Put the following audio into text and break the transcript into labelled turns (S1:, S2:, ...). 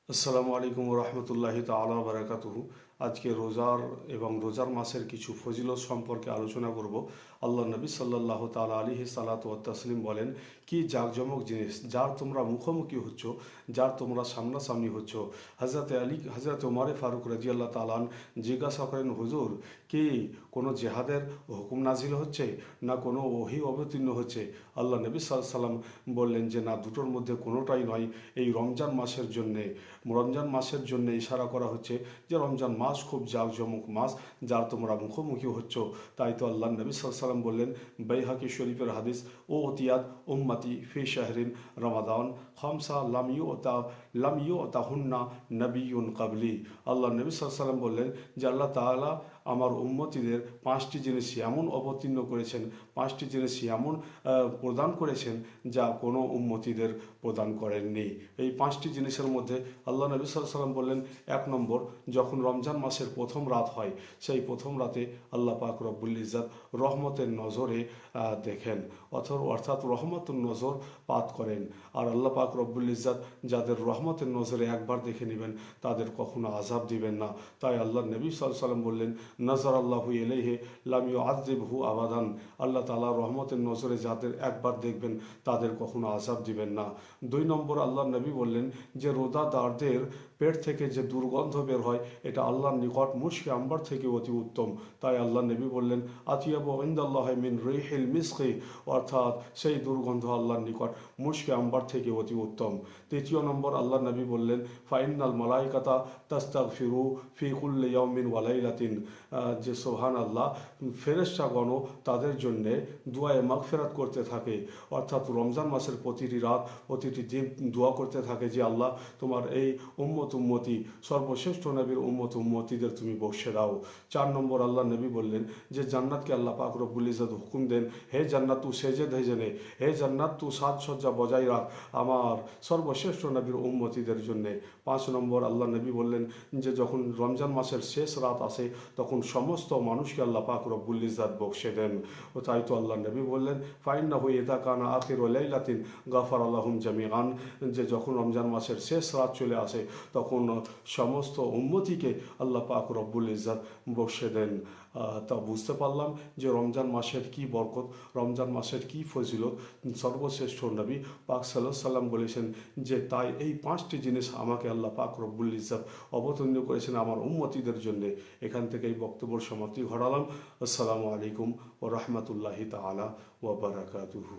S1: আসসালামু আলাইকুম রহমতুল্লাহি তাআলা বারাকাতুহু। আজকে রোজার এবং রোজার মাসের কিছু ফজিলত সম্পর্কে আলোচনা করব। আল্লাহ নবী সাল্লাল্লাহু তাআলা আলাইহি সাল্লাতু ওয়া তাসলিম বলেন, কি জাঁকজমক জিনিস যার তোমরা মুখোমুখি হচ্ছ, যার তোমরা সামনাসামনি হচ্ছ। হজরত ওমরে ফারুক রাদিয়াল্লাহু তাআলা জিজ্ঞাসা করেন, হুজুর, কি কোনো জেহাদের হুকুম নাজিল হচ্ছে, না কোনো ওহী অবতীর্ণ হচ্ছে? আল্লাহ নবী সাল্লাল্লাহু আলাইহি সাল্লাম বললেন যে না, দুটোর মধ্যে কোনোটাই নয়। এই রমজান মাসের জন্য ইশারা করা হচ্ছে যে রমজান মাস খুব জাঁকজমক মাস, যার তোমরা মুখোমুখি হচ্ছ। তাই তো আল্লাহ নবী সাল্লাল্লাহু আলাইহি সাল্লাম বললেন, বাইহাকি শরীফের হাদিস, ও ওতিয়াদ উম্মতি ফি শাহরিন রমাদান খামসা লাম ইউতাহুন্না নবিয়্যুন ক্বাবলি। আল্লাহ নবী সাল্লাল্লাহু আলাইহি সাল্লাম বললেন যে আল্লাহ তাআলা আমার উম্মতিদের পাঁচটি জিনিস এমন অবতীর্ণ করেছেন, পাঁচটি জিনিস এমন প্রদান করেছেন যা কোনো উম্মতিদের প্রদান করেননি। এই পাঁচটি জিনিসের মধ্যে আল্লাহ নবী সাল্লাল্লাহু আলাইহি সাল্লাম বললেন, এক নম্বর, যখন রমজান মাসের প্রথম রাত হয়, সেই প্রথম রাতে আল্লাহ পাক রব্বুল ইজ্জত রহমতের নজরে দেখেন, অর্থাৎ রহমতের নজর পাত করেন। আর আল্লাহ পাক রব্বুল ইজ্জত যাদের রহমতের নজরে একবার দেখে নেবেন, তাদের কখনো আযাব দিবেন না। তাই আল্লাহ নবী সাল্লাল্লাহু আলাইহি সাল্লাম বললেন, নজর আল্লাহু ইলাইহি লাম ইউআযযিবহু আবাদান। আল্লাহ তাআলা রহমতের নজরে যাদের একবার দেখবেন, তাদের কখনো আযাব দিবেন না। দুই নম্বর, আল্লাহ নবী বললেন যে রোজাদারদের পেট থেকে যে দুর্গন্ধ বের হয়, এটা আল্লাহর নিকট মুশকে আম্বার থেকে অতি উত্তম। তাই আল্লাহ নবী বললেন, আতিয়াবু ইনদাল্লাহি মিন রিহিল মিসকি, অর্থাৎ সেই দুর্গন্ধ আল্লাহর নিকট মুশকে আম্বার থেকে অতি উত্তম। তৃতীয় নম্বর, আল্লাহ নবী বললেন, ফাইনাল মালাইকাতা তাস্তাগফিরু ফি কুল্লি ইয়াউমিন ওয়া লাইলাতিন, যে সুবহানাল্লাহ, ফেরেশতাগণও তাদের জন্যে দুআয়ে মাগফিরাত করতে থাকে। অর্থাৎ রমজান মাসের প্রতিটি রাত, প্রতিটি দিন দোয়া করতে থাকে যে আল্লাহ, তোমার এই উম্মতি সর্বশ্রেষ্ঠ নবীর উম্মতিদের তুমি বসে দাও। চার নম্বর, আল্লাহ নবী বললেন যে জান্নাতকে আল্লাহ পাক রব্বুল ইজ্জত হুকুম দেন, হে জান্নাত তু সেজে ধেজে নে, হে জান্নাত তু সাজসজ্জা বজায় রাখ আমার সর্বশ্রেষ্ঠ নবীর উম্মতিদের জন্যে। পাঁচ নম্বর, আল্লাহ নবী বললেন যে যখন রমজান মাসের শেষ রাত আসে, তখন সমস্ত মানুষকে আল্লাহ পাক রব্বুল ইজ্জত বকশে দেন। ও তাই তো আল্লাহ নবী বললেন, ফাইন্নাহু ইযা কানা আখিরু লাইলাতিন গাফারা লাহুম জামিআন, যে যখন রমজান মাসের শেষ রাত চলে আসে, তখন সমস্ত উম্মতিকে আল্লাহ পাক রব্বুল ইজ্জত বকশে দেন। তা বুঝতে পারলাম যে রমজান মাসের কি বরকত, রমজান মাসের কি ফজিলত। সর্বশ্রেষ্ঠ নবী পাক সাল্লাল্লাহু আলাইহি সাল্লাম বলেছেন যে তাই এই পাঁচটি জিনিস আমাকে আল্লাহ পাক রব্বুল ইজ্জত অবতীর্ণ করেছেন আমার উম্মতিদের জন্যে। এখান থেকে এই বক্তব্যের সমাপ্তি ঘটালাম। আসসালামু আলাইকুম ওয়া রাহমাতুল্লাহি তাআলা ওয়া বারাকাতুহু।